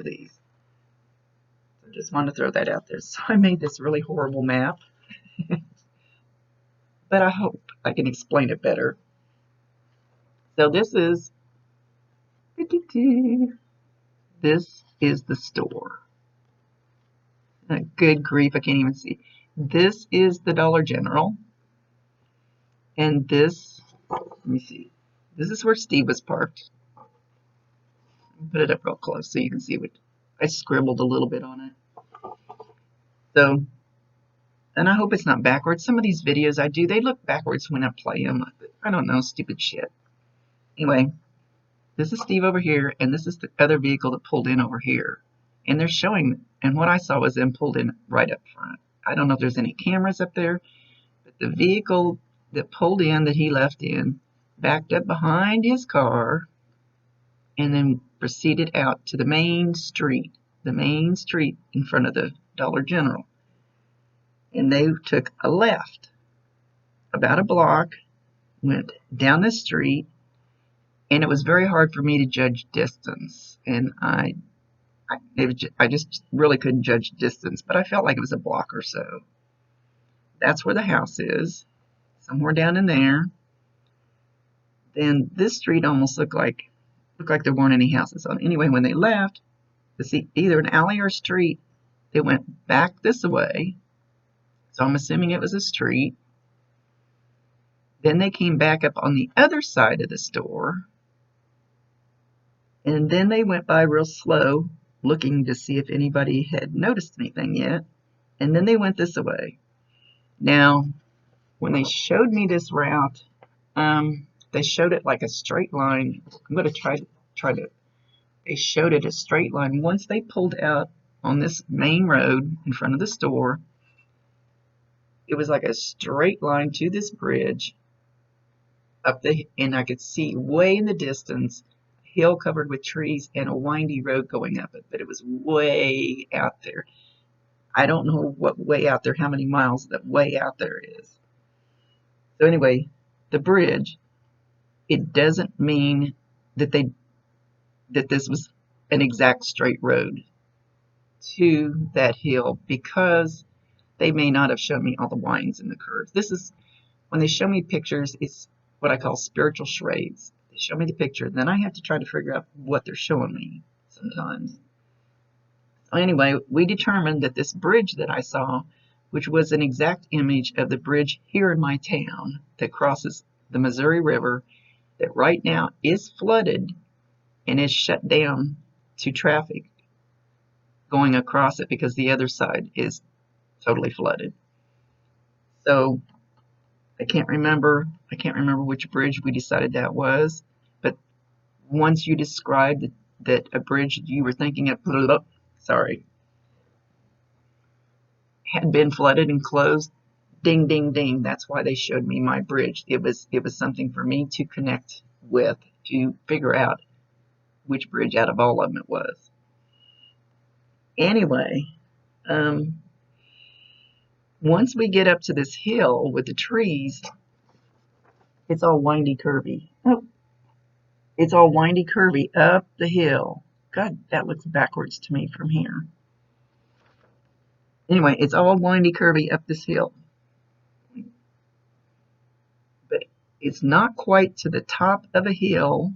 of these. So just want to throw that out there. So I made this really horrible map, but I hope I can explain it better. So this is the store. Good grief, I can't even see. This is the Dollar General. And this, let me see. This is where Steve was parked. Put it up real close so you can see what I scribbled a little bit on it. So, and I hope it's not backwards. Some of these videos I do, they look backwards when I play them. I don't know, stupid shit. Anyway, this is Steve over here, and this is the other vehicle that pulled in over here. And they're showing, and what I saw was them pulled in right up front. I don't know if there's any cameras up there, but the vehicle that pulled in, that he left in, backed up behind his car, and then proceeded out to the main street in front of the Dollar General. And they took a left about a block, went down the street, and it was very hard for me to judge distance. And I just really couldn't judge distance, but I felt like it was a block or so. That's where the house is, somewhere down in there. Then this street almost looked like there weren't any houses on. Anyway, when they left, to see either an alley or a street, they went back this way. So I'm assuming it was a street. Then they came back up on the other side of the store. And then they went by real slow, looking to see if anybody had noticed anything yet. And then they went this way. Now, when they showed me this route, they showed it like a straight line. I'm going to try to. They showed it a straight line. Once they pulled out on this main road in front of the store, it was like a straight line to this bridge and I could see way in the distance a hill covered with trees and a windy road going up it, but it was way out there. I don't know what way out there, how many miles that way out there is. So anyway, the bridge, it doesn't mean that this was an exact straight road to that hill, because they may not have shown me all the winds and the curves. This is, when they show me pictures, it's what I call spiritual charades. They show me the picture, then I have to try to figure out what they're showing me sometimes. Anyway, we determined that this bridge that I saw, which was an exact image of the bridge here in my town that crosses the Missouri River, that right now is flooded and is shut down to traffic going across it because the other side is totally flooded. So I can't remember which bridge we decided that was, but once you described that a bridge you were thinking of, had been flooded and closed, ding, ding, ding. That's why they showed me my bridge. It was something for me to connect with, to figure out which bridge out of all of them it was. Anyway, once we get up to this hill with the trees, it's all windy curvy. Oh, it's all windy curvy up the hill. God, that looks backwards to me from here. Anyway, it's all windy curvy up this hill. But it's not quite to the top of a hill.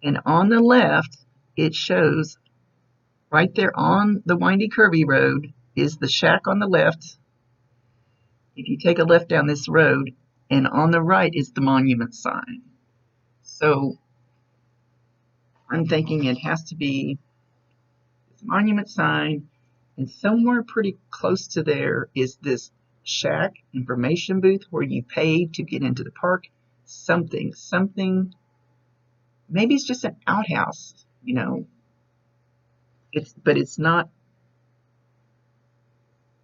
And on the left, it shows right there on the windy curvy road is the shack on the left. If you take a left down this road, and on the right is the monument sign. So I'm thinking it has to be this monument sign, and somewhere pretty close to there is this shack information booth where you pay to get into the park. Something. Maybe it's just an outhouse, you know. But it's not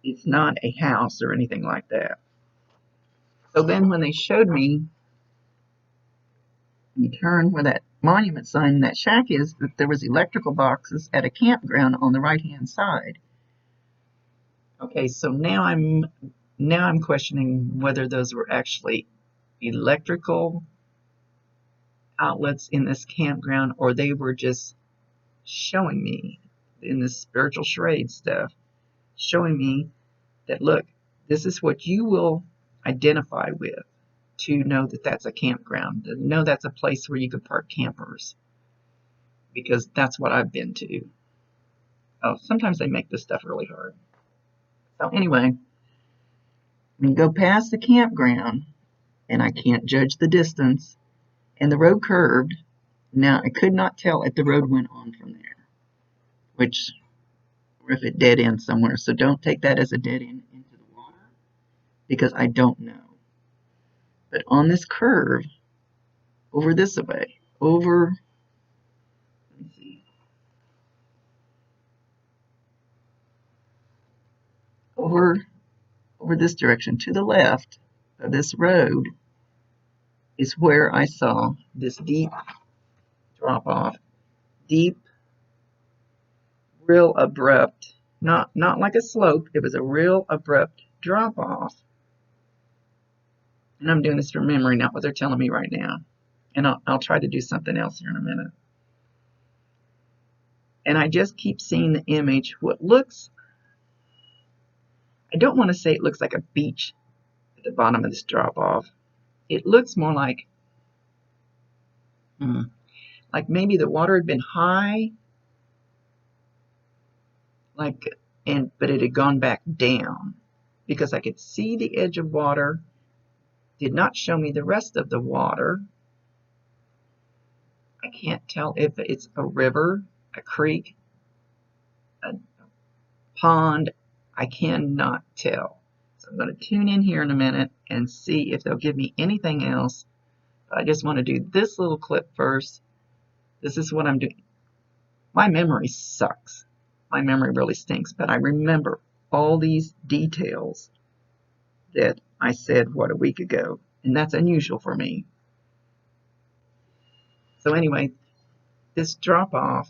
a house or anything like that. So then when they showed me, you turn where that monument sign and that shack is, that there was electrical boxes at a campground on the right-hand side. Okay, so now I'm questioning whether those were actually electrical outlets in this campground, or they were just showing me in this spiritual charade stuff, showing me that, look, this is what you will identify with to know that that's a campground, to know that's a place where you can park campers, because that's what I've been to. Oh, sometimes they make this stuff really hard. So anyway, when you go past the campground, and I can't judge the distance, and the road curved, now I could not tell if the road went on from there, which, or if it dead ends somewhere. So don't take that as a dead end into the water, because I don't know. But on this curve, over this way, over, let me see, over this direction to the left of this road is where I saw this deep drop off, deep, real abrupt, not like a slope, it was a real abrupt drop off. And I'm doing this from memory, not what they're telling me right now. And I'll try to do something else here in a minute. And I just keep seeing the image, what looks, I don't want to say it looks like a beach at the bottom of this drop off. It looks more like maybe the water had been high, but it had gone back down, because I could see the edge of water, did not show me the rest of the water. I can't tell if it's a river, a creek, a pond. I cannot tell. So I'm going to tune in here in a minute and see if they'll give me anything else. But I just want to do this little clip first. This is what I'm doing. My memory sucks. My memory really stinks, but I remember all these details that I said, a week ago, and that's unusual for me. So anyway, this drop off,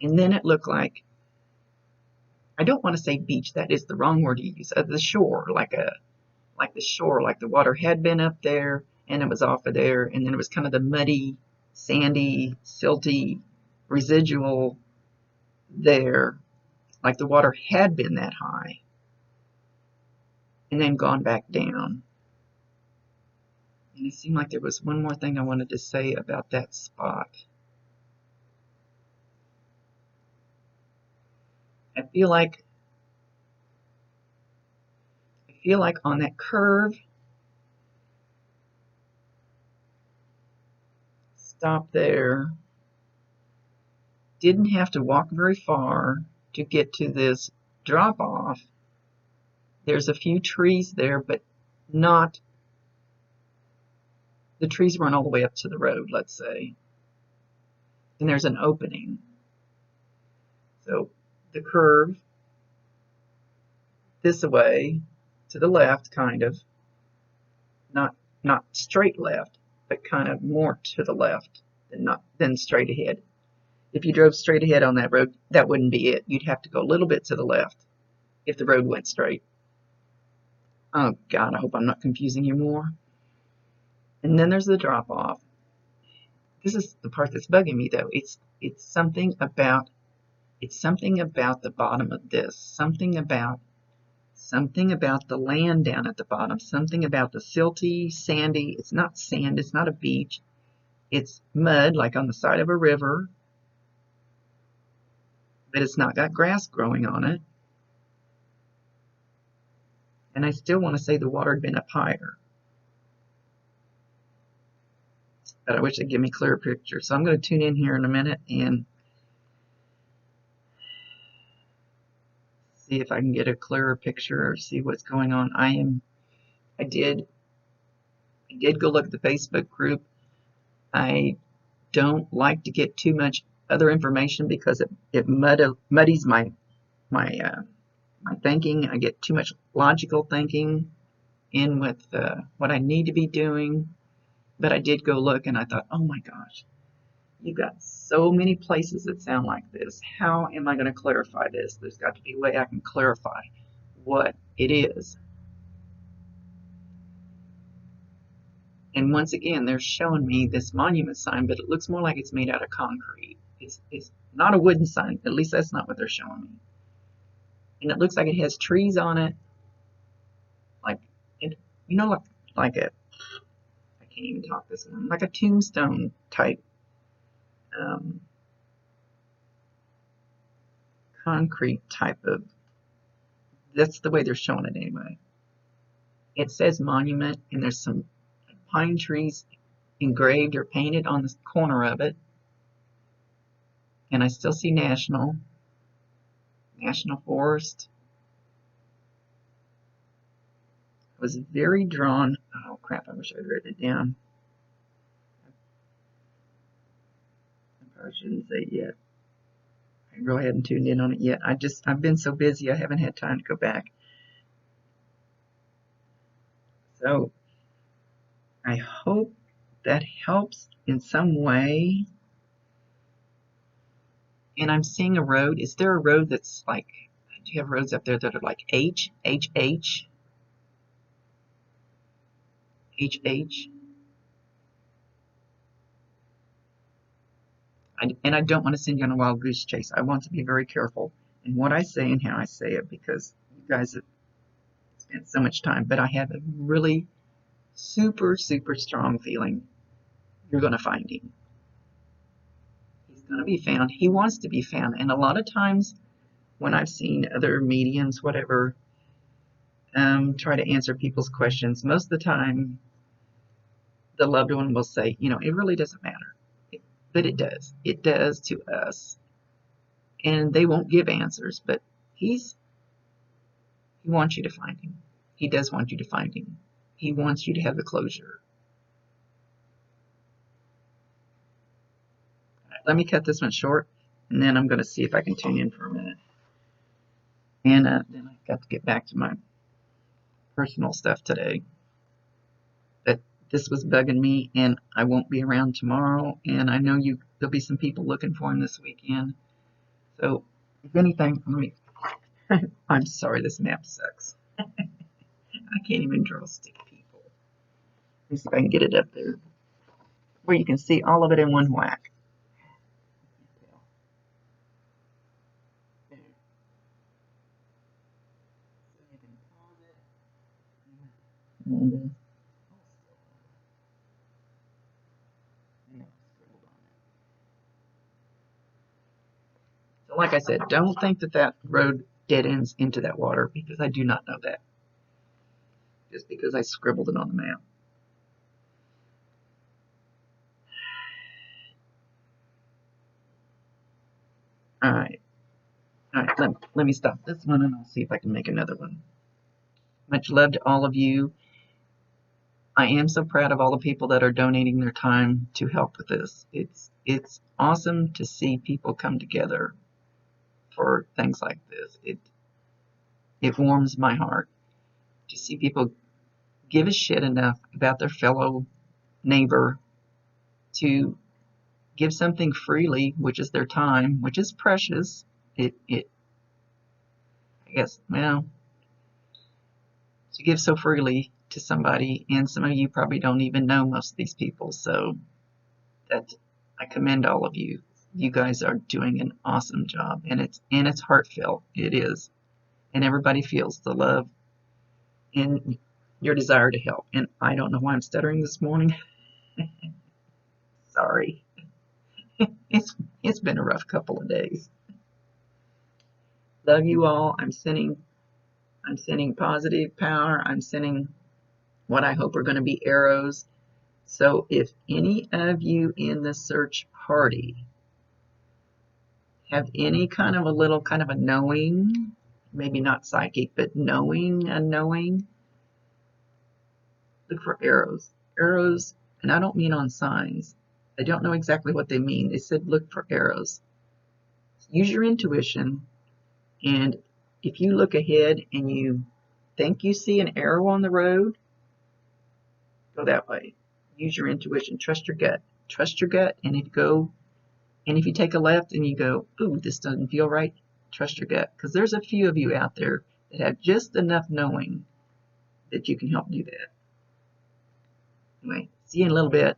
and then it looked like, I don't want to say beach, that is the wrong word to use, the shore, like the shore, like the water had been up there and it was off of there, and then it was kind of the muddy, sandy, silty residual there, like the water had been that high and then gone back down. And it seemed like there was one more thing I wanted to say about that spot. I feel like on that curve, stop there, didn't have to walk very far to get to this drop off. There's a few trees there, but not, the trees weren't all the way up to the road, let's say. And there's an opening. So the curve this way to the left, kind of, not straight left, but kind of more to the left than straight ahead. If you drove straight ahead on that road, that wouldn't be it. You'd have to go a little bit to the left if the road went straight. Oh God, I hope I'm not confusing you more. And then there's the drop off. This is the part that's bugging me though. It's something about the bottom of this. Something about the land down at the bottom. Something about the silty, sandy. It's not sand. It's not a beach. It's mud, like on the side of a river. But it's not got grass growing on it. And I still want to say the water had been up higher. But I wish they'd give me a clearer picture. So I'm going to tune in here in a minute and see if I can get a clearer picture or see what's going on. I did go look at the Facebook group. I don't like to get too much other information because it muddies my thinking. I get too much logical thinking in with what I need to be doing. But I did go look and I thought, oh my gosh, you've got so many places that sound like this. How am I going to clarify this? There's got to be a way I can clarify what it is. And once again, they're showing me this monument sign, but it looks more like it's made out of concrete. It's not a wooden sign. At least that's not what they're showing me. And it looks like it has trees on it, like it, you know, like a, I can't even talk this one, like a tombstone type um, concrete type of. That's the way they're showing it anyway. It says monument, and there's some pine trees engraved or painted on the corner of it. And I still see National Forest. I was very drawn. Oh crap! I wish I'd written it down. I probably shouldn't say it yet. I really hadn't tuned in on it yet. I've been so busy I haven't had time to go back. So I hope that helps in some way. And I'm seeing a road. Is there a road that's like, do you have roads up there that are like H, H, H, H, H? And I don't want to send you on a wild goose chase. I want to be very careful in what I say and how I say it, because you guys have spent so much time. But I have a really super, super strong feeling you're going to find him. He's going to be found. He wants to be found. And a lot of times when I've seen other mediums, whatever, try to answer people's questions, most of the time the loved one will say, you know, it really doesn't matter. But it does. It does to us. And they won't give answers, but he wants you to find him. He does want you to find him. He wants you to have the closure. Right, let me cut this one short, and then I'm going to see if I can tune in for a minute. And then I've got to get back to my personal stuff today. But this was bugging me, and I won't be around tomorrow, and I know there'll be some people looking for him this weekend. So, if anything, I'm sorry, this map sucks. I can't even draw stick people. Let me see if I can get it up there where you can see all of it in one whack. And, so like I said, don't think that road dead ends into that water, because I do not know that. Just because I scribbled it on the map. Alright. Alright, let me stop this one and I'll see if I can make another one. Much love to all of you. I am so proud of all the people that are donating their time to help with this. It's awesome to see people come together for things like this. It warms my heart to see people give a shit enough about their fellow neighbor to give something freely, which is their time, which is precious. I guess, well, to give so freely to somebody, and some of you probably don't even know most of these people, so that I commend all of you. You guys are doing an awesome job, and it's heartfelt. It is, and everybody feels the love and your desire to help. And I don't know why I'm stuttering this morning. Sorry. It's been a rough couple of days. Love you all. I'm sending positive power. I'm sending what I hope are going to be arrows. So if any of you in the search party have any kind of a knowing, maybe not psychic, but knowing, look for arrows. Arrows, and I don't mean on signs. I don't know exactly what they mean. They said look for arrows. Use your intuition, and if you look ahead and you think you see an arrow on the road, go that way. Use your intuition. Trust your gut. Trust your gut, and if you take a left and you go, ooh, this doesn't feel right, trust your gut, because there's a few of you out there that have just enough knowing that you can help do that. Anyway, see you in a little bit.